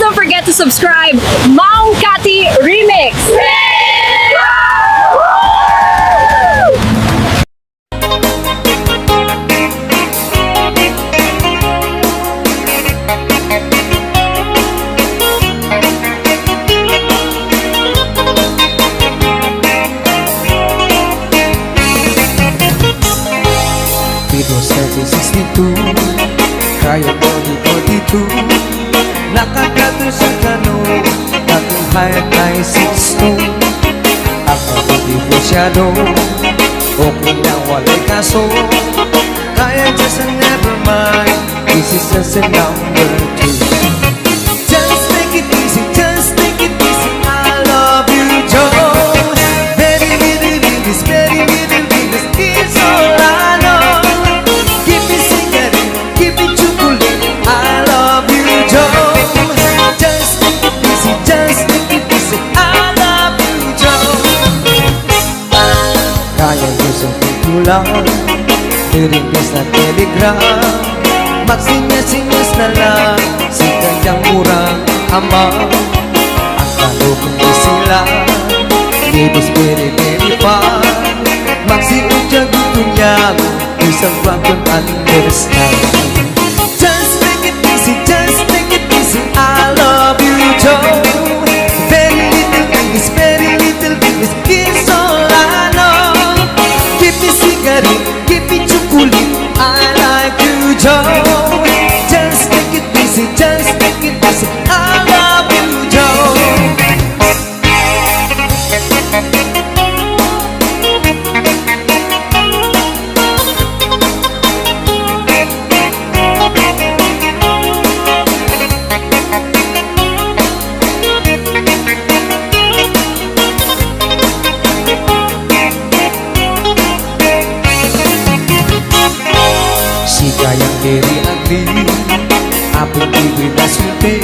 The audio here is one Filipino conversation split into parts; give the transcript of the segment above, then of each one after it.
don't forget to subscribe. Maong Kati Remix! Dito sa 62, kaya ko dito nakakato sa tanong, akong height ay 6'2". Ako ko divorsyado, okay na walay kaso, kaya just never mind, this is just a number 2. Just take it easy, just take it easy, I love you, Joe. Very little bit, this very little bit, this is all I know. Keep me singing, keep me chocolate, I love you, Joe. Just take it easy, just take it easy, I love you, Joe. Kaya nyo sa pitulang, nirimbis na telegram, magsinyas-sinyas na lang, si kanyang murang ama. Ang kalukong sila, libis beri-beri pa, magsiudyag ito niya, isang bakong understand. Just take it easy, just take it easy, I love you, Joe. Very little English, very little English, is all I know. Keep me cigarette, keep me chocolate, I like you, Joe. Just take it easy, just take it easy, I love you, Joe. Si kayang very ugly, apong ibig na sulti,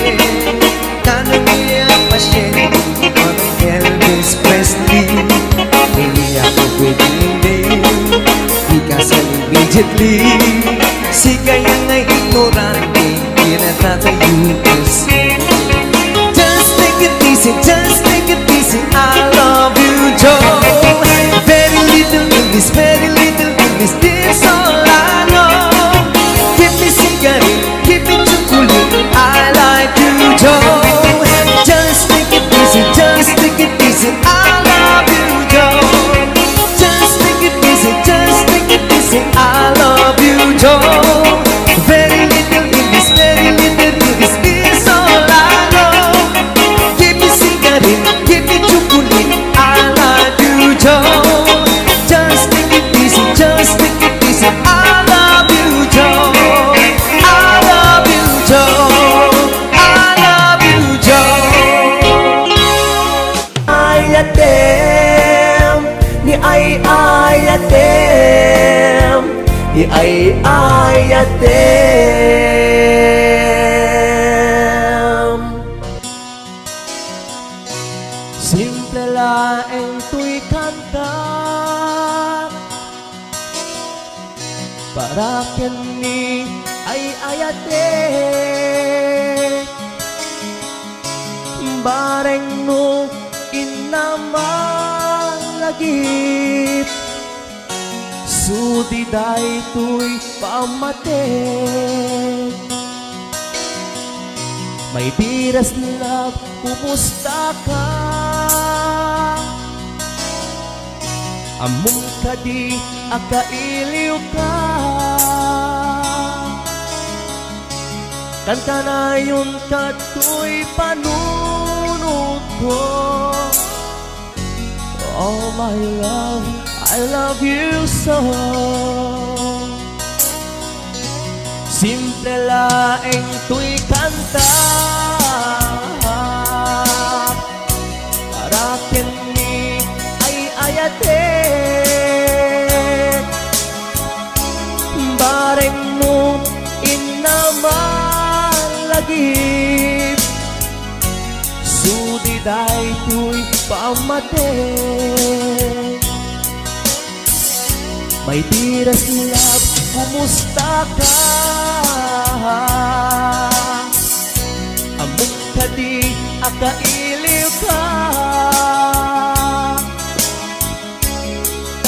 tanong niya pa siya, ang Elvis Presley. Hindi ako pwede hindi, di ka sa immediately. Si kayang ay ignorante, kinatatayo kasi. Just take it easy, just take it easy, I love you, Joe. Very little English, very little English, this all I know. Keep me cigarette, keep me chocolate, I like you, Joe. Just take it easy, just take it easy, I love you, Joe. Just take it easy, just take it easy, I love you, Joe. Very little English, very little English, is all I know. Keep me cigarette, keep me chocolate, I like you, Joe. Just take it easy, just take it easy, I love you, Joe. I love you, Joe. I love you, Joe. Ayatem, ni ayatem, ni ayatem. Simple laeng tuy kanta, para kini ay ayate. Bareng no inamalagip, sudi day tuy pamate. May biras nila, kumusta ka? Among kadi akailiw ka, kanta na yun kato'y panunod ko. Oh my love, I love you so. Simple laeng to'y kanta, para kini ay ayate. Bareng mo inamalagip, sudi day to'y pamate. May tiras love, kumusta ka? Among kadi akailiw ka.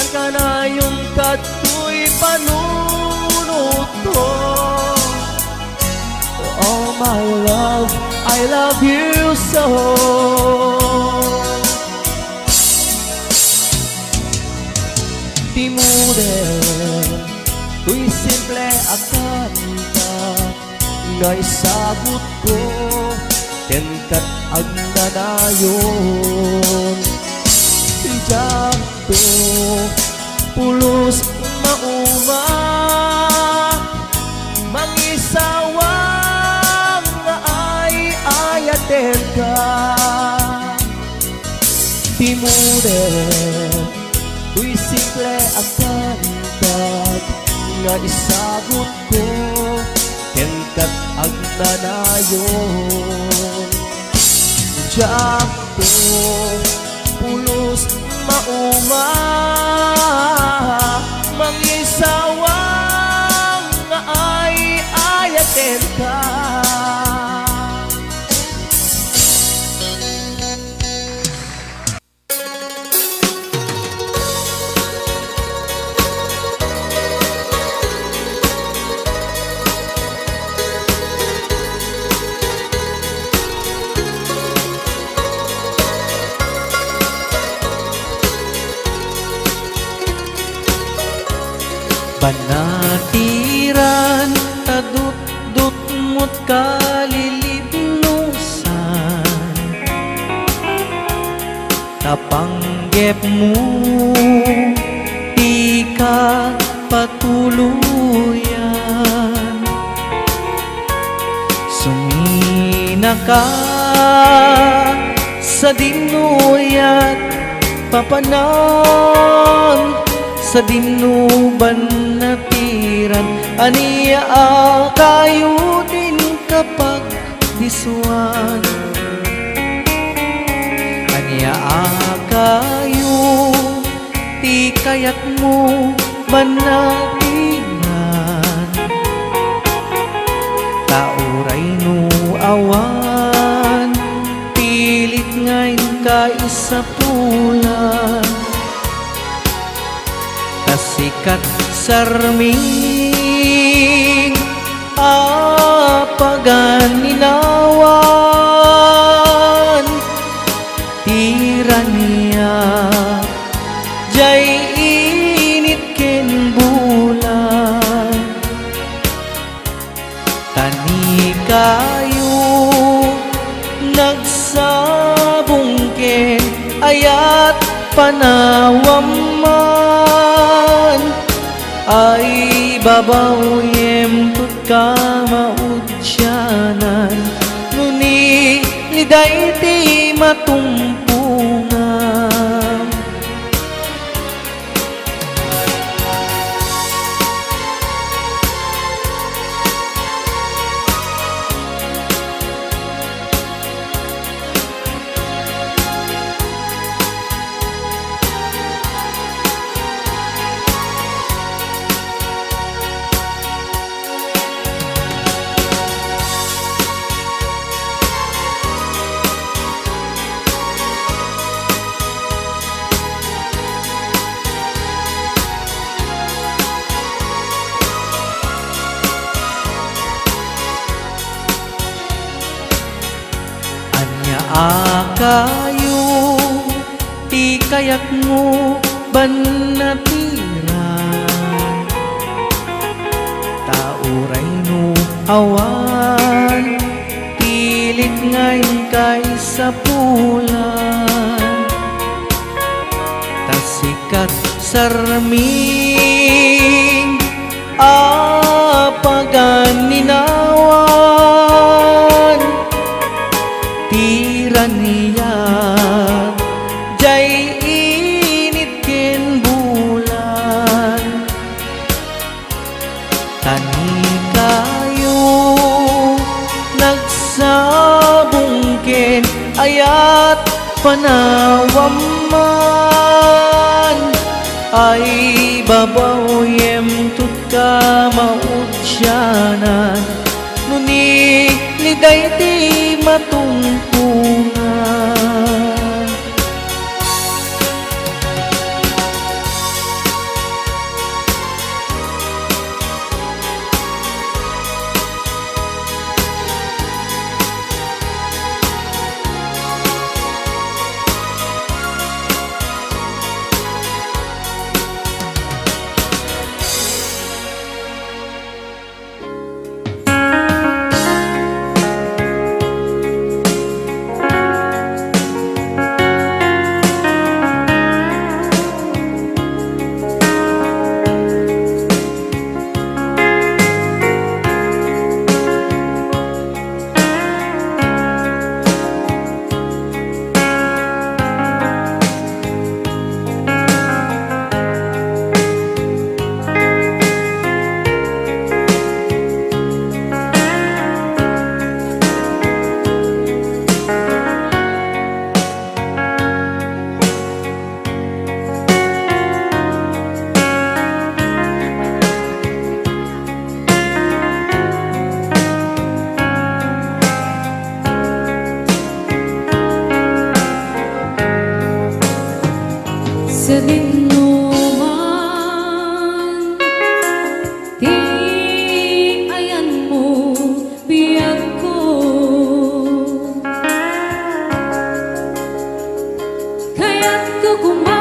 Kanayong kato'y panunuto. Oh my love, I love you so. Timunin, tuy simple akanta nga isagot ko, kenkat agnanayon. Ijak to, pulos mauma, mangisawang nga ay ayaten ka. Timunin, tuy simple akantag nga isagot ko, kenkat agnanayon. Diyak ko, pulos mauma, mangisawang nga ay ayaten ka. Banatiran, tadut-dut mo't kalilibnusan, tapanggep mo, di ka patuluyan. Sumina ka sa dinuyat, papanan sa dinuban natiran. Aniya kayo din kapag disuan. Aniya kayo ti kayat mo manatiran. Tauray no awan, pilit ngayon ka isa pulan. Sikat sarming apagan ninawan, tirania jay init ken bulan. Tani kayo nagsabong ken ayat panawam man, ay babaw yem tut ka maudyanan. Nuni liday ti matumpungan. Kayo ti kayak mo banatiran. Tauray no awan, pilit ngayon kay sa pulan. Tasikat sarming apagan ninawan, tirania jay init ken bulan. Tani kayo nagsabong ken ayat panawam man, ay babaw yem tut ka maudyanan. Nuni liday ti matumpungan. Sa dinuman, di ayan mo biyag ko, kaya't kukumakin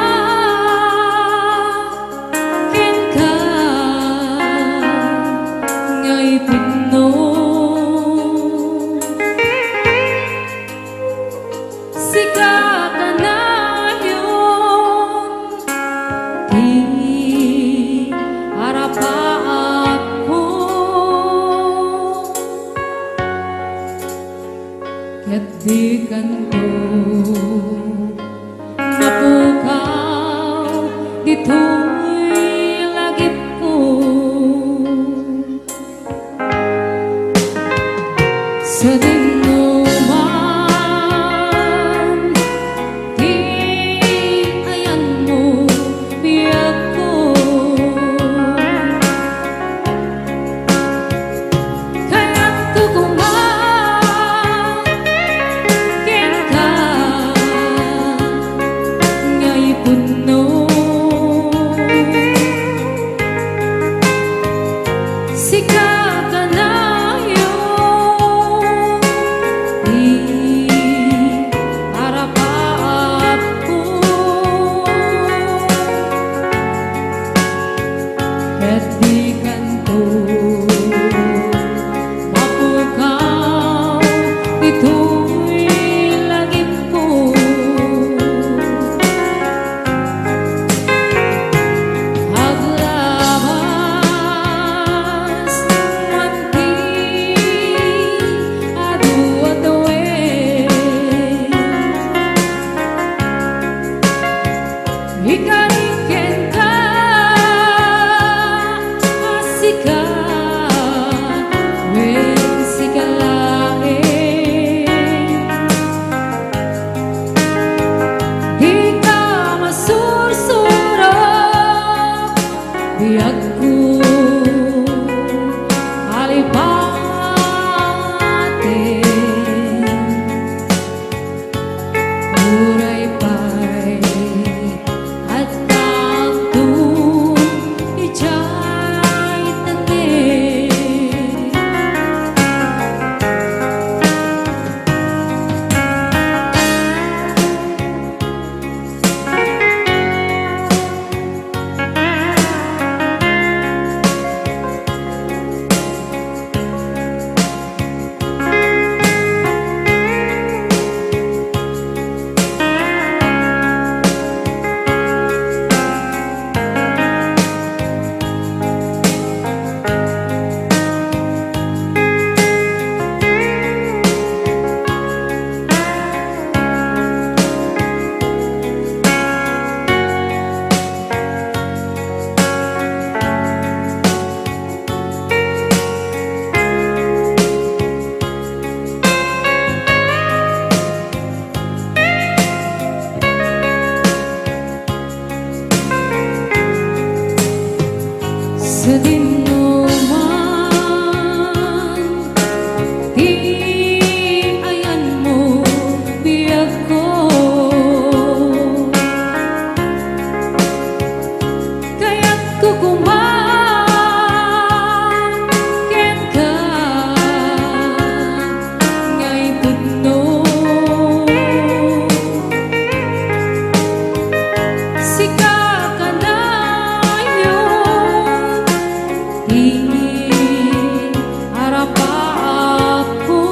ka ngay Pino. Sika ka na harapan ko, ket di kanto mapukaw dito'y lagip ko. Sa dinuman, di ayan mo biyag ko, kaya't kukumakin ka ngay Puno. Sika ka na yun, puno. Sika ka na yun, tingin harap ako.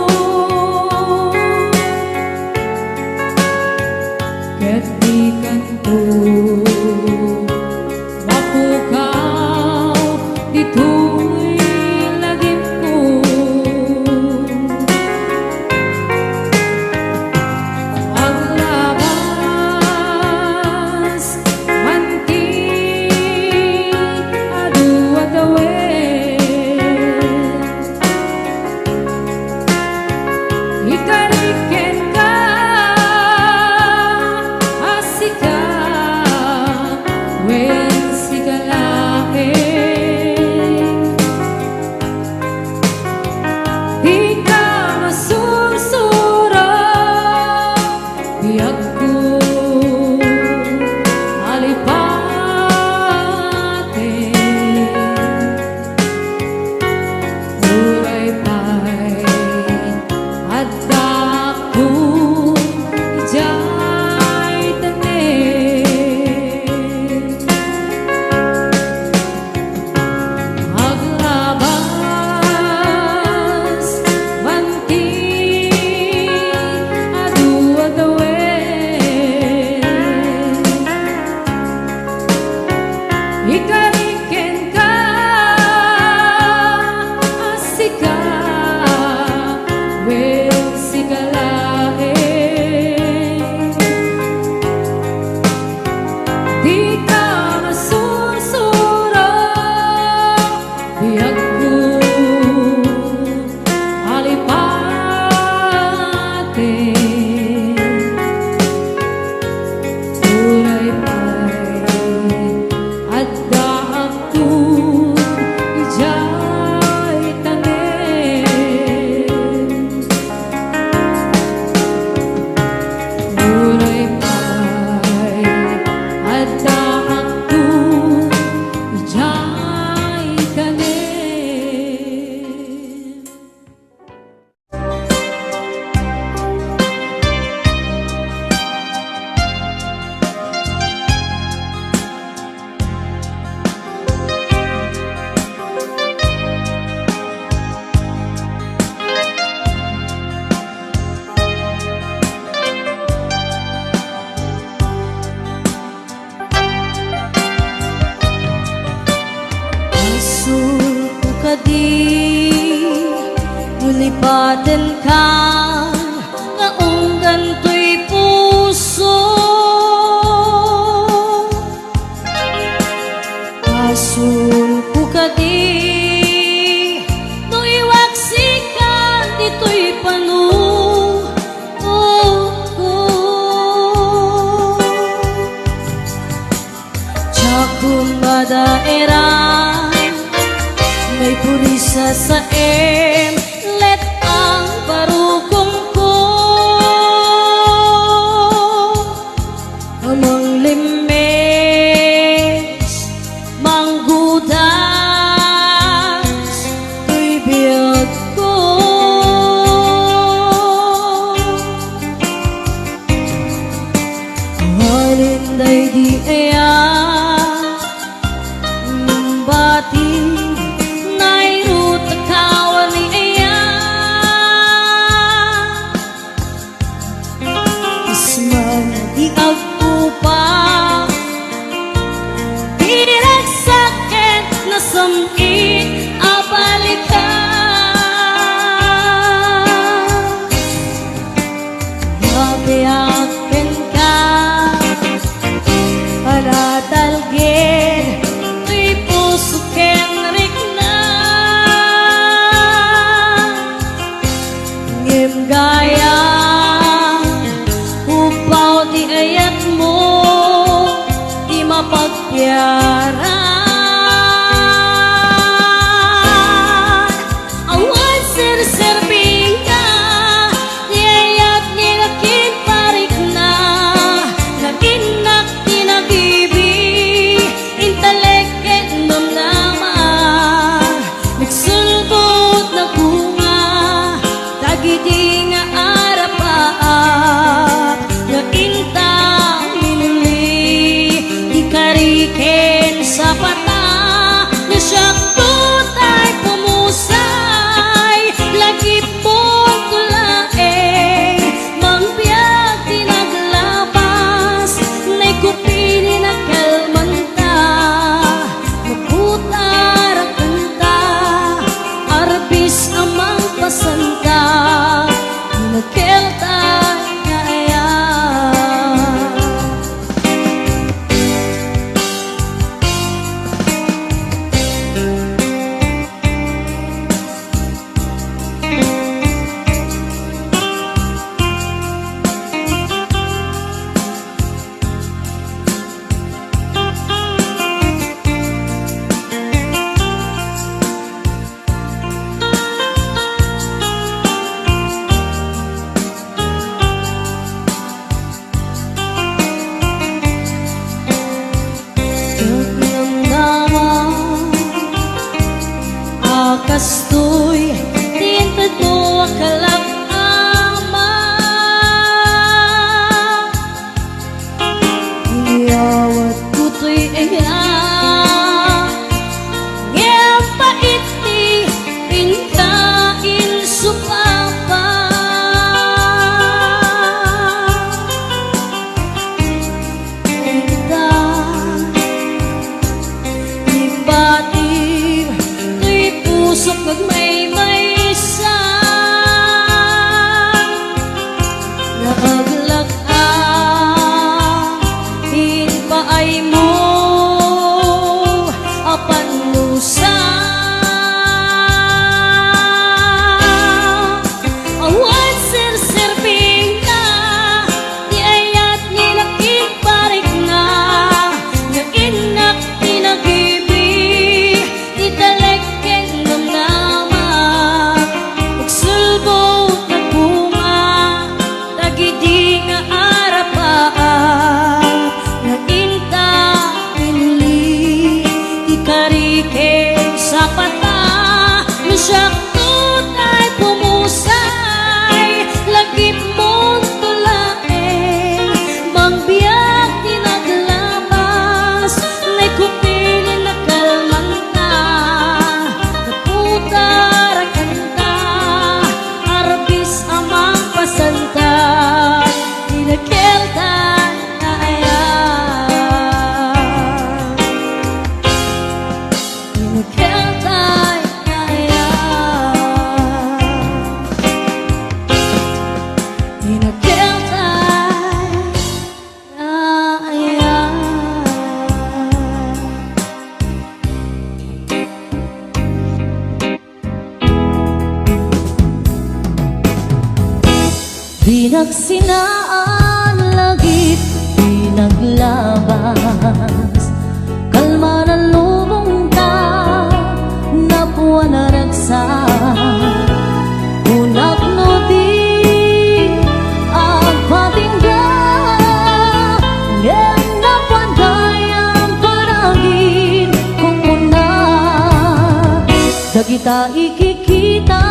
Ket di kanto mapukaw dito'y lagip ko. Ang labas manti adu adawin, ikariken ka asika wen sigalain. Di ka masursuro biag ko alipatin. Uray pa'y adda ko ijay tanin. Maglabas manti adu adawin, ikariken ka asika wen sigalain. Di ka masursuro biag ko alipatin. Uray pa'y adda ako ijay tanin. Uray pa'y adda ako ijay tanin. Asuko ka di, nulipatan ka, ngaong ganto'y puso. Asuko ka di, nung iwaksikan dito'y panu. Tsakong madaera may purisa sa let ang barukong ko. Amang limes manggudas to'y biyag ko. Halinday di aya bati nairut kawan ni aya, isman di agpupa direk sakit na samit abalikan. Yabiyakin ka palatalgin to'y puso kenrik na. Ngim gaya upaw di ayat mo di mapagyaran. Awan sir-serving ka di ayat nilakin parik na, naginak tinagibig intaleket nom naman nagsulbot na bunga tagidi nga kastoy tintad mo akalak ama iyawat kutoy iya ngempait ti rinkain supapa ibatib tuy pusok nagmay-may sa naaglag hinpaay mo apan musa awan sir-sirbing na di ayat ni nakiparik na inak tinagibi italeken namnama nagsulbo nagbunga tagidi nga arapaan naginta pinuli ikarike sa pata nasyakto tay pumusay lagip mong tulaeng mangbiyak tinaglamas nay kupilin na kalmanta naputar ang kanta arbis amang pasanta inakeltan na ayan inakeltan na ayan inakeltan na ayan Pinagsinaan lagip, pinaglabas kalma ng lubong ta napuan na ragsak unak no di ang patingga ngem napanday ang parangin kung una dagita ikikita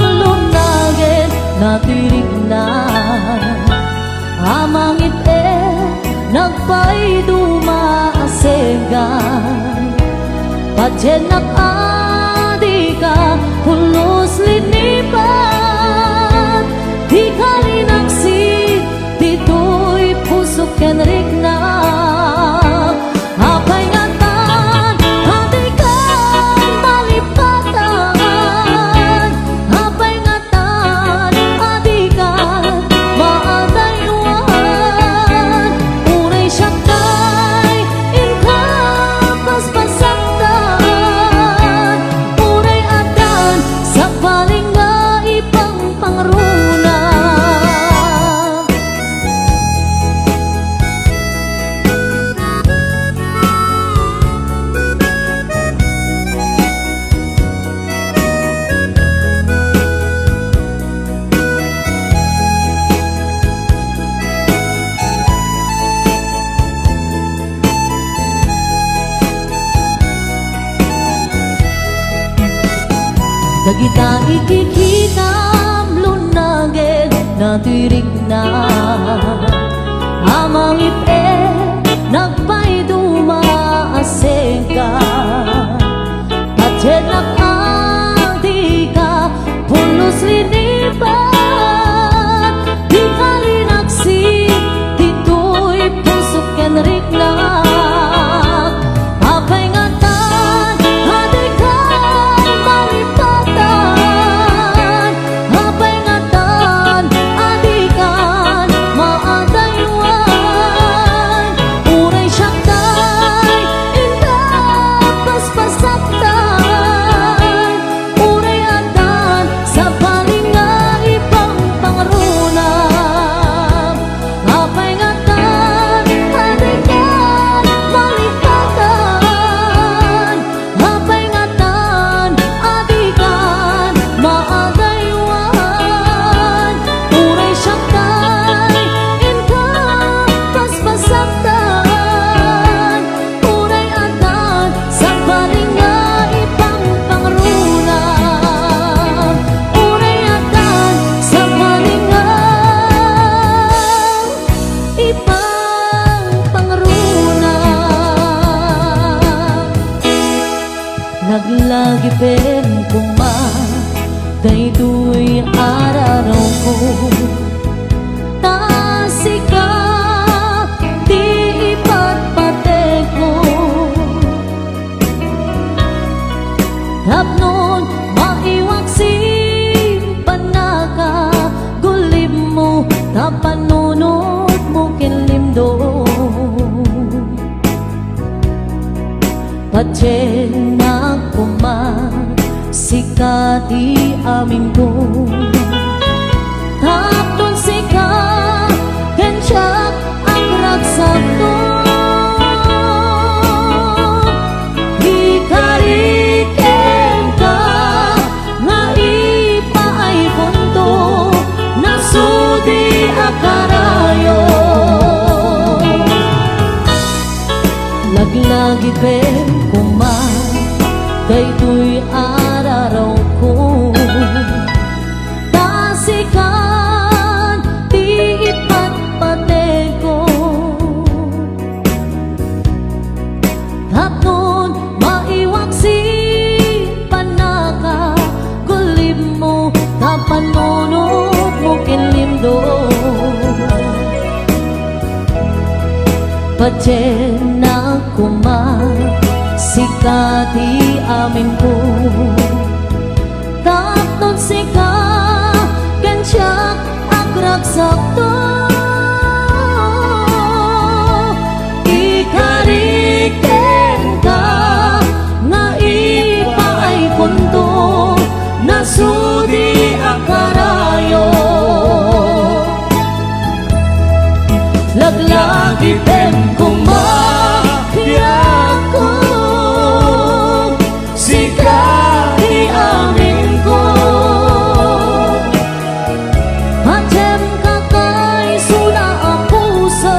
lunagin natirig na amang ite nagpay dumaasegan padyenak adika pulos linipan di kalinaksit dito'y pusok kenrik na apay ngatan adikan malipatan apay ngatan adikan maadaywan uray syaktay inkapas pasaktan uray adan sa paling nga ipang pangruna dagita ikikitam lunagin natirig na amang ipe nagpay dumaasegan padyenak adika pulos linipan di kalinaksit dito'y pusok kenrik na apay ngatan adikan malipatan apay ngatan adikan maadaywan panunod mo kinlimdo Patyen na sikati aming ko Tapton sika Kensiyak ang ragsak to Ikariken ka Nga ipaay punto Nasudi akarayo Laglagi pen kuman Kay tuy araraw ko Tasikan di ipatpatid ko Tapnon maiwaksi panaka Kulib mo tapanunod mo kinlimdo Patyen na sikati amin ko Tapnon sika Kensiyak ang ragsak to Ikariken ka Nga ipaay punto Nasudi akarayo Laglagi pen kumakiyak ko Sikati amin ko Macem kakay suna ang puso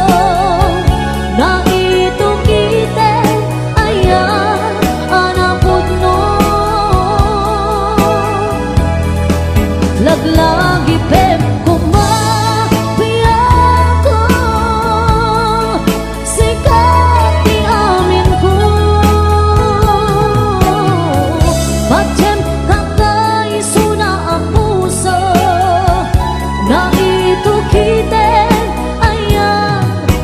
Na ito kite ayan anapod no Laglagi pep kumakiyak ko Sikati amin ko Macem kakay suna ang puso Na ito kite ayan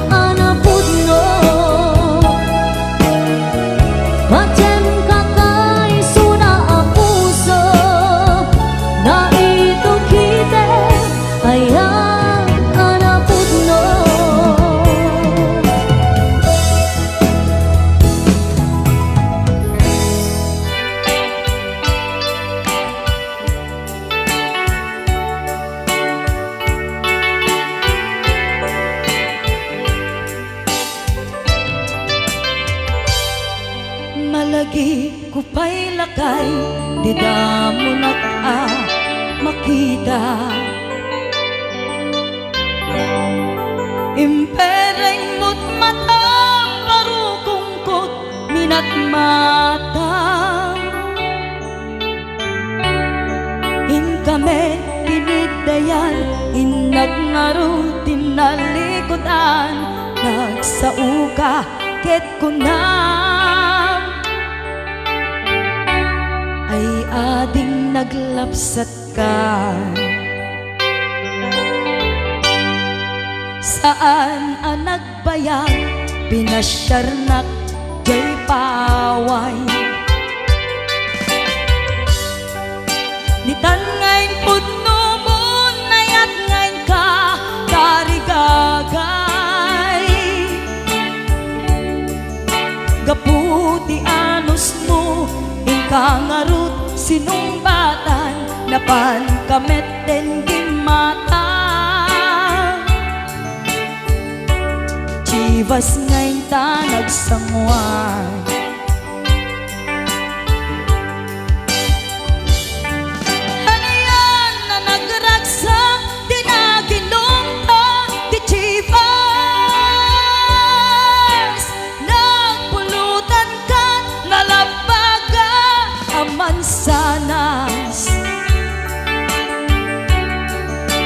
anapod no Macem kakay suna ang puso Na ito kite ayan anapod no Malagi ko pa'y lakay Di damo makita Impereng mo't mata Parukungkot minat mata Inkame tinigdayan Inagnaro tinalikodan Nagsauka ket kunam Ay ading naglapsat ka Saan ang nagbayag Pinasyarnak jay paway Nitan ngayon pudno mo Nayat ngayon ka Tarigagay Gaputi anos mo Kangarut sinumbatan Napan kamet den gimata Chivas ngayon ta nagsangwan Hanayan na nagragsak Di na ginumpa Di Chivas Nagpulutan ka Nalabaga Mansanas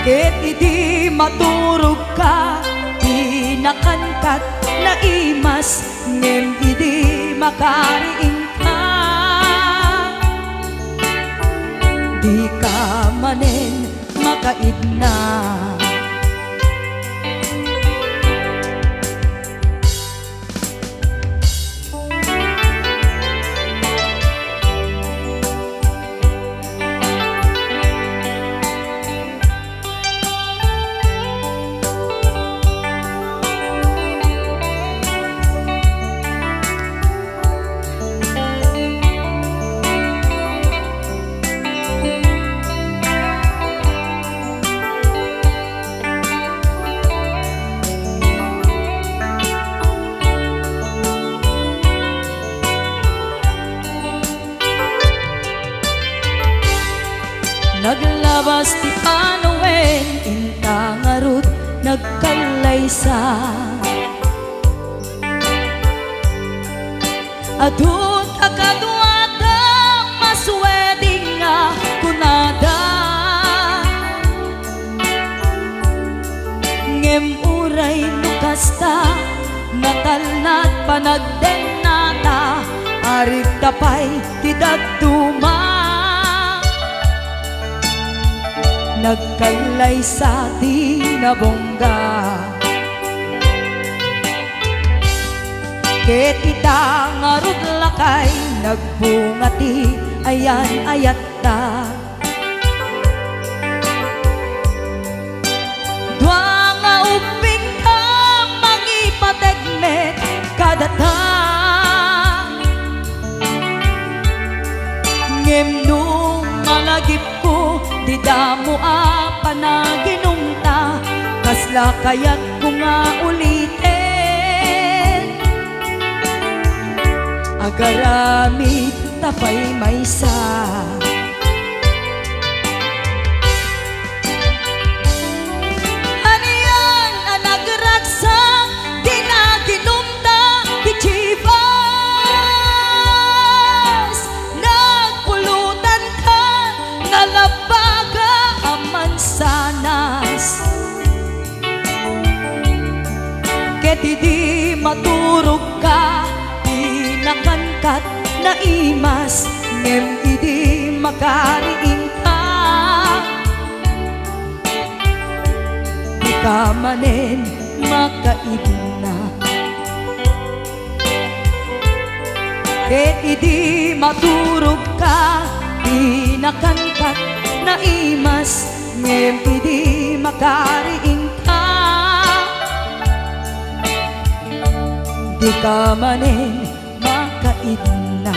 Ket idi maturog ka Di nakankat na imas Ngem idi makariing ka Di ka manen makaidna nagkalaysa. Adun akadwata masweding nga kunada, ngem uray nukasta natalnat panagdenata, arig tapay tidagtuma. Nagkalaysa di nabongga, ket ita ngarud lakay nagbungati ayan ayat ta. Dua nga uping ka mangipategmet kadata, ngem nung malagip ko di damo a panaginumta, kasla kayat ko nga ulitin, agaramid tapay maysa. Aniyan ang nagragsak di na ginumta di chivas, nagpulutan ka nalabaga ang mansanas, ket di maturog ka nakankat na imas, ngem idi makariin ka. Di ka manen makaibna, ket idi maturog ka, di nakankat na imas, ngem idi makariin ka. Di ka manen makaidna.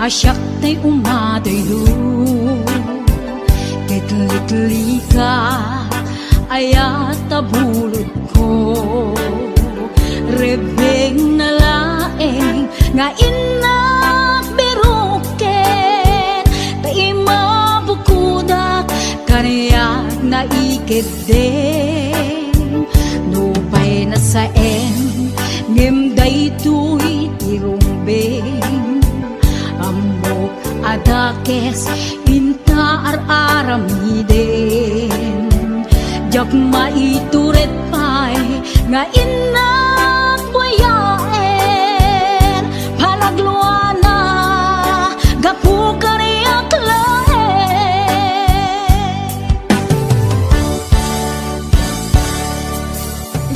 asyak tay umadayo Kitli-kitli ka ayat tabulod ko Rebeng na laeng nga inak biruken Tay mabukudak kaniyak na ikideng Nupay na saen ngimday tuy irumbeng Amok adakes inta ar-aramiden Jak maituret pay nga inak buyaen Palagluana gapu kariyak laen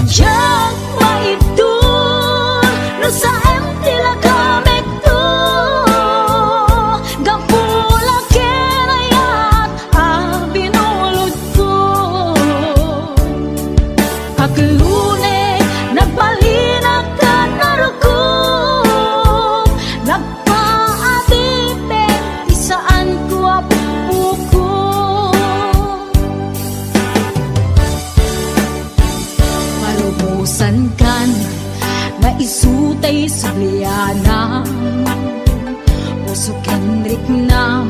Jak maitur no sa tila kamek to Gapula kenayat binulod ko Aglune nagbalinag ka narukom Nagpaadipe isaan ko apuko Palubusan kan nga isutay sublianam Usok Henrik nam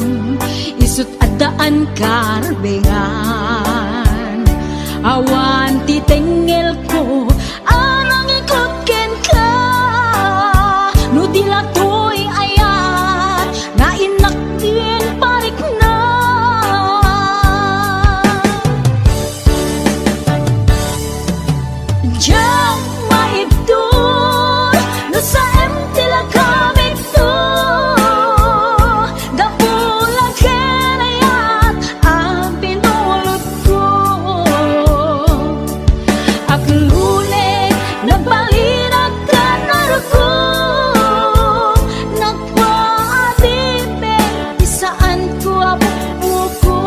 isut adaan karbengan Awan titengel ko anang ikot ken ka No dilatoy ayat na inaktin parik na Diyan maibdol no sa tila kamik to Gapula kenayat binulod ko Aglune nagbalinag ka narukom Nagpaadipe isaan ko apuko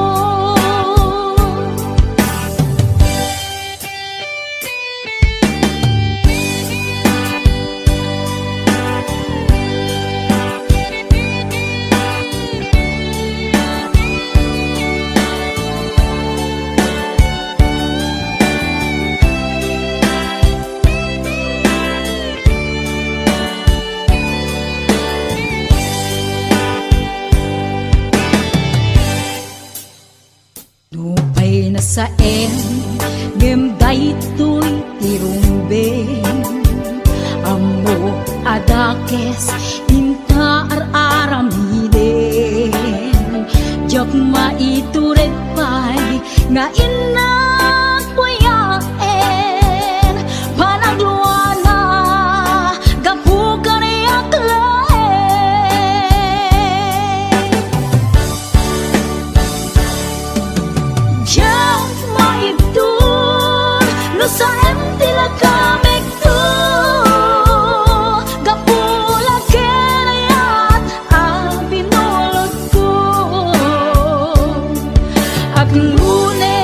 Nupay na saen gemday to'y tirumbeng Amo adakes inta ar-aramiden Jak maituret pay nga inak buyaen Panagluana gapu kaniyak laen Diyan maibdol no sa tila kamek to Gapula kenayat binulod ko Aglune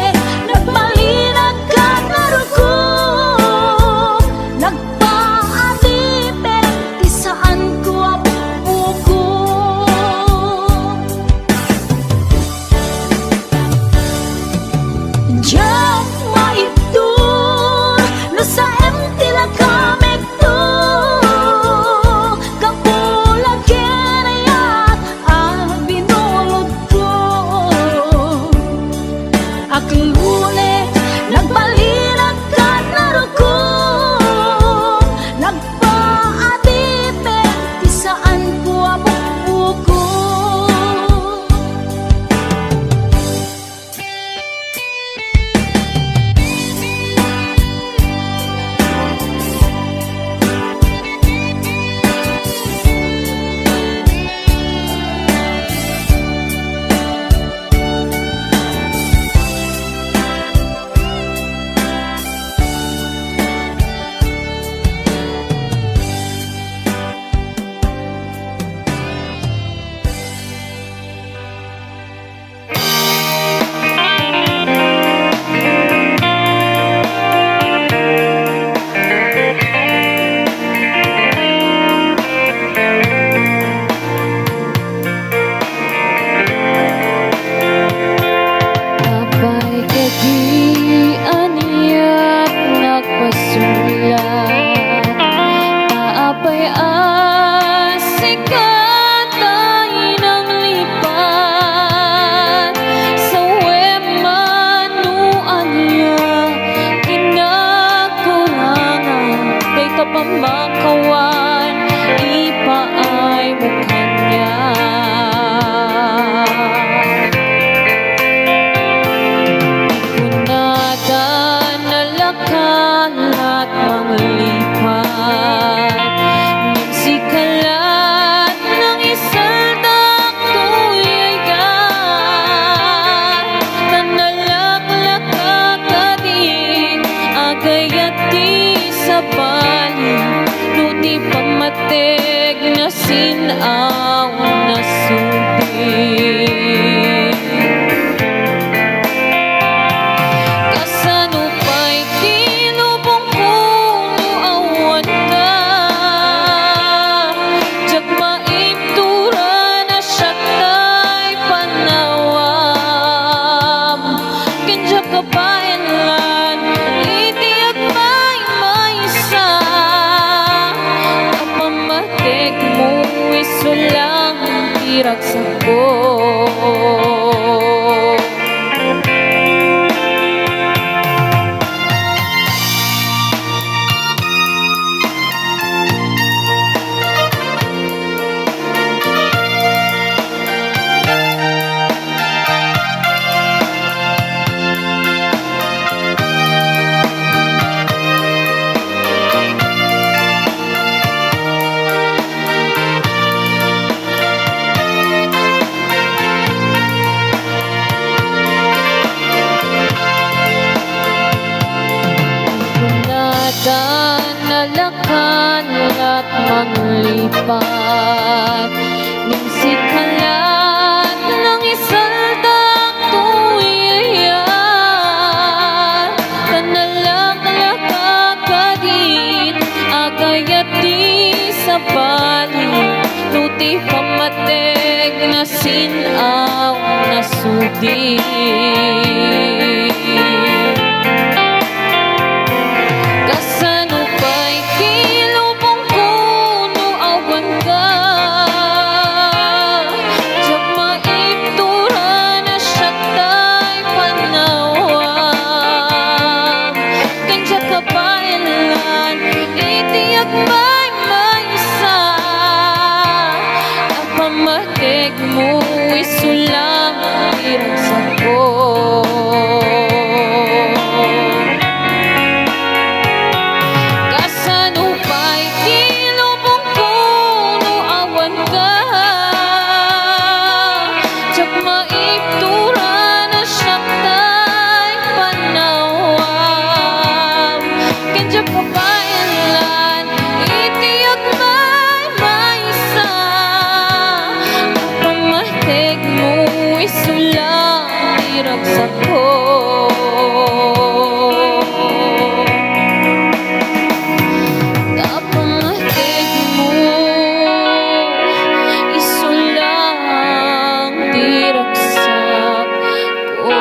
iragsak ko. Nalakan at maglipat ning sikalan ng isaldang tuwiyan kanalakalakakadit agayat di sa balik tuti pamateg na sinaw na sudi. Pamatig mo isulang iragsak ko. Kasanupay kilubong ko no awan ka jak maiptura na siyang tay panawam kenja papailan itiyak may maysa pamatig mo isulang iragsak ko. Pamatig mo isulang iragsak ko.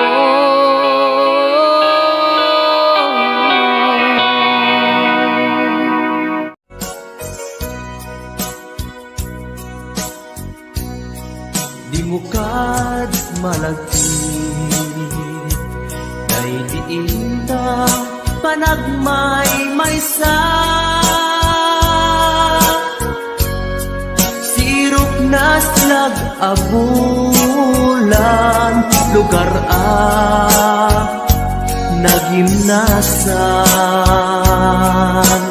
Di mo kad malagkit kay diinta panagmay maysa sirok na slag abulan lugar nagimnasan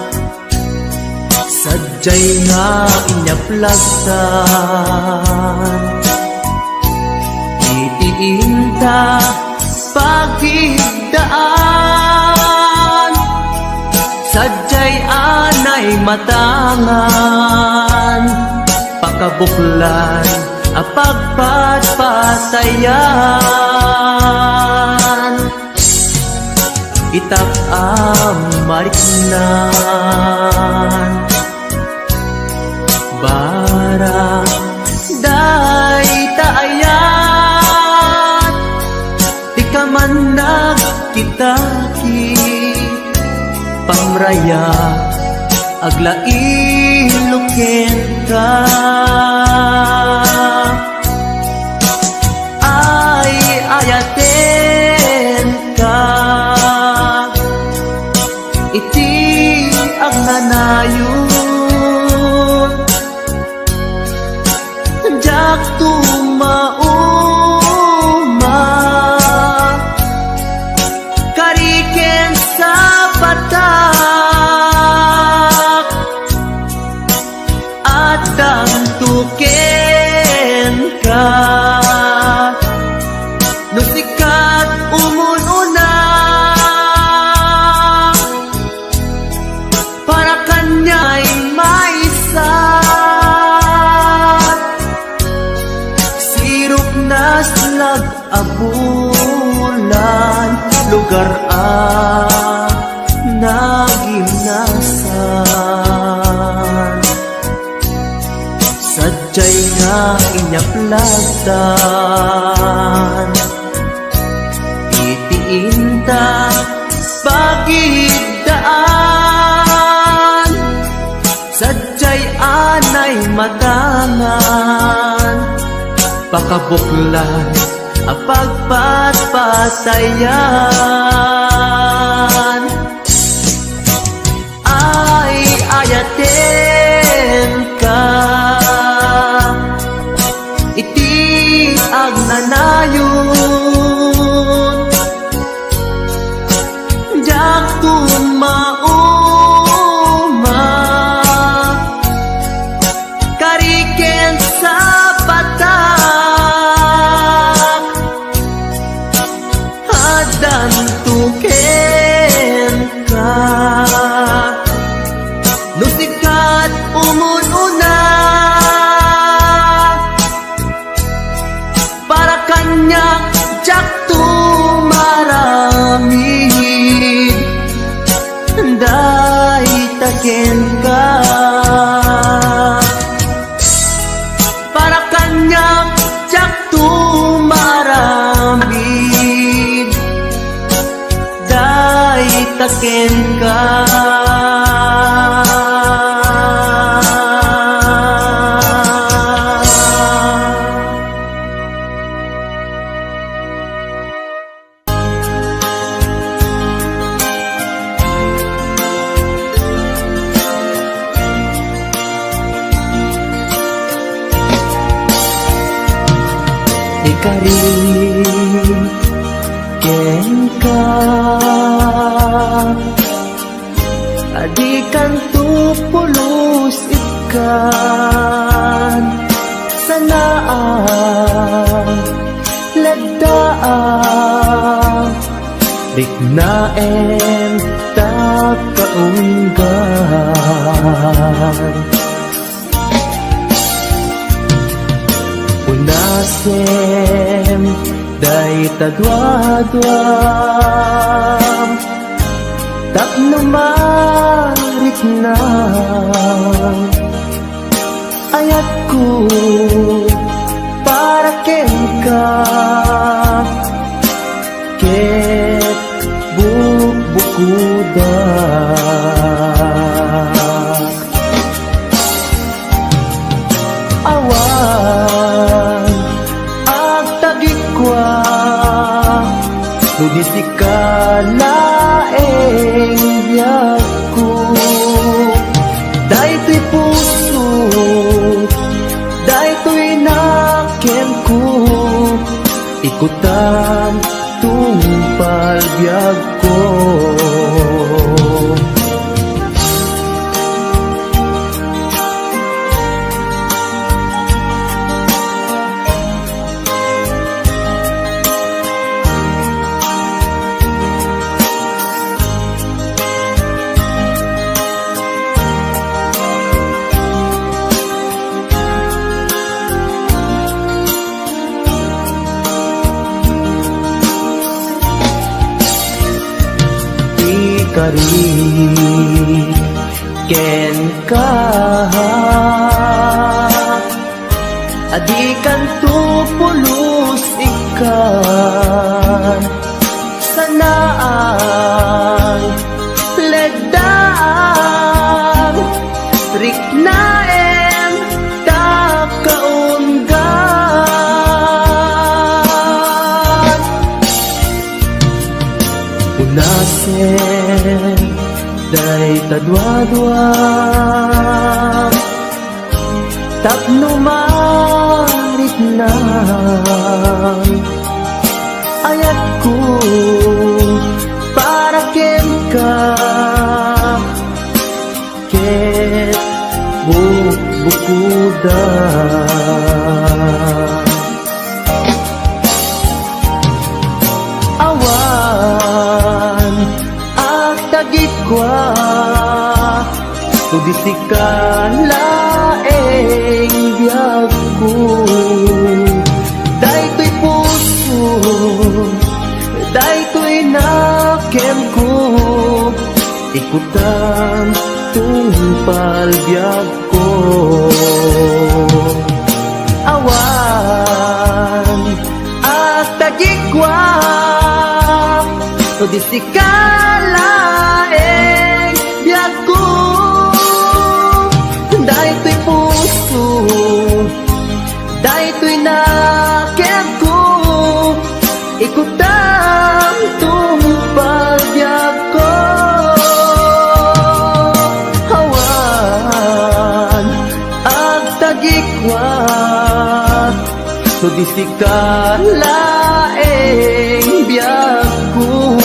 sadyay nga inyaplagtan itiinta pagigdaan sadyay anay matangan pakabuklan apagpatpatayan itak mariknan bara day taayat di ka man nagkitaki pamraya aglailuken ka ay ayaten ka iti ang nanayon jak tumauma kariken sa batak at tuken ka nusikat umununa para kanya'y maysa sirok na slag abulan lugar nagimnasan sadyay nga inyaplagtan itiinta pagigdaan sadyay anay matangan pakabuklan ang pagpatpatayan ay ayaten ka iti agnanayon jakun mauma kariken sa patak hadan tuken ka nusikat umun-una para kanyak jaktu maramid day taken ka para kanyak jaktu maramid day taken ka ikarin ken ka adikan tu pulos ikan sanaan ladaan dignaen tak kaunggan unasem day tadwadwam tak numarik na ayatku para ken ka ket bukuda awan agtagikwa nudisikalaeng biyaku daytoy puso daytoy nakem ko ikutan tungpal biyag ko kari ken ka adikan tu pulos ikan sanaan ledaan riknaen takaungan unasen day tadwadwam tapno marit na ayatku para ken ka ket bukuda awan agtagikwa tudisikalaeng biyagku daytoy puso daytoy nakem ko ikutan tungpal biyag ko awan at tagikwa tudisikalaeng biyag ko daytoy puso daytoy na Ikutan tong pagbiag ko, hawan ag tagikwa, no di sikalaeng biag ko.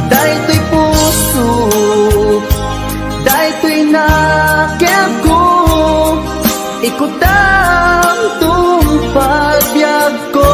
Dahil to'y puso, dahil to'y nakyag ko, ikutan tong pagbiag ko.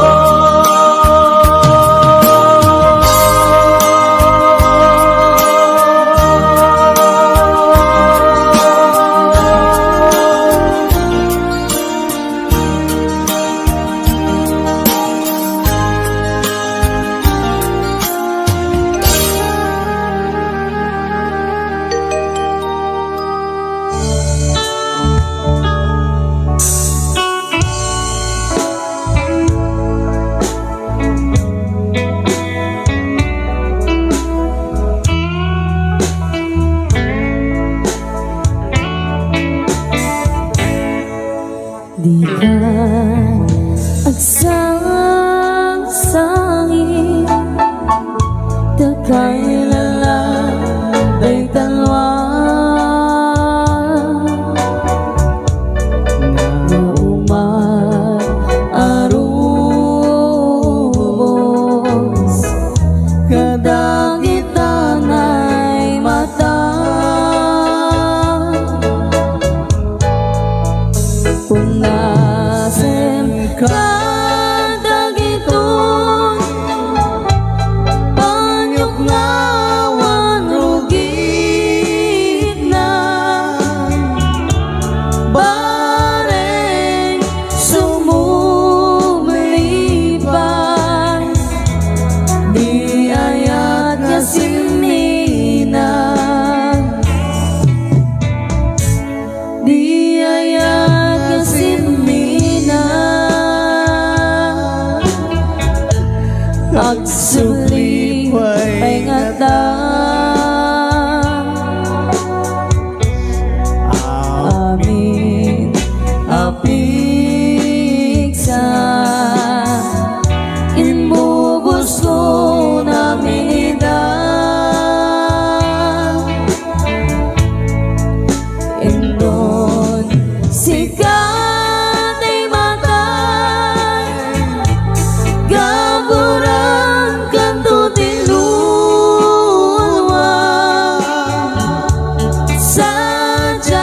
Di ka agsasangi, takay lalabay talwa, na umararubos, kadagitan ay mata. Punasen kadagitong panyok ngawan rugit na, bareng sumumliban, di ayat nga sinina, di ayat sinina, agsuli pengata, amin apiksa, inbubos ko namin ida, indon sikat ay matay, gaburan kanto tinluwa, sadyay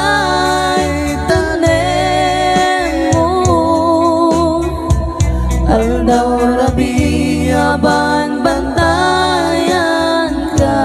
tanem mo, aldaw rabi aban bantayan ka.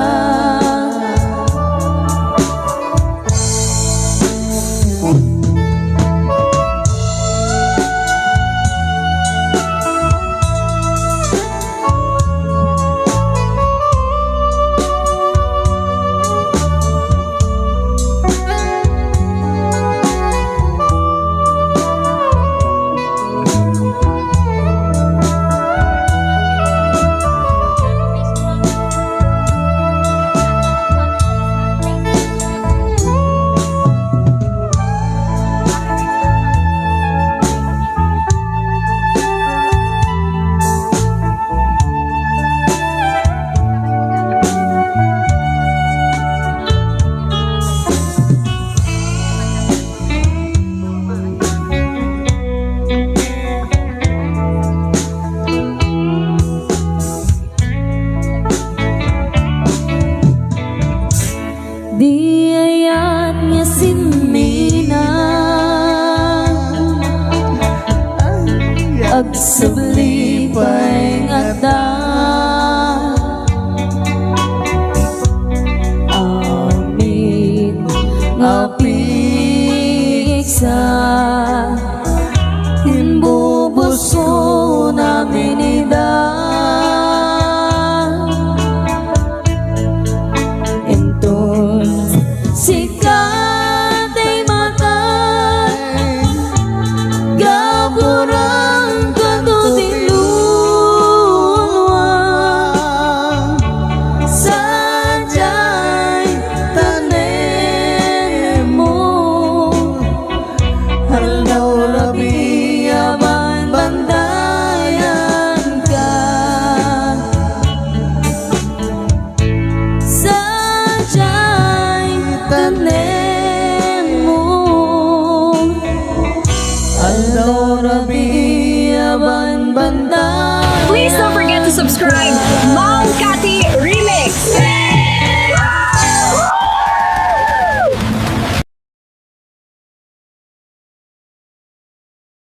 subscribe Mount Cat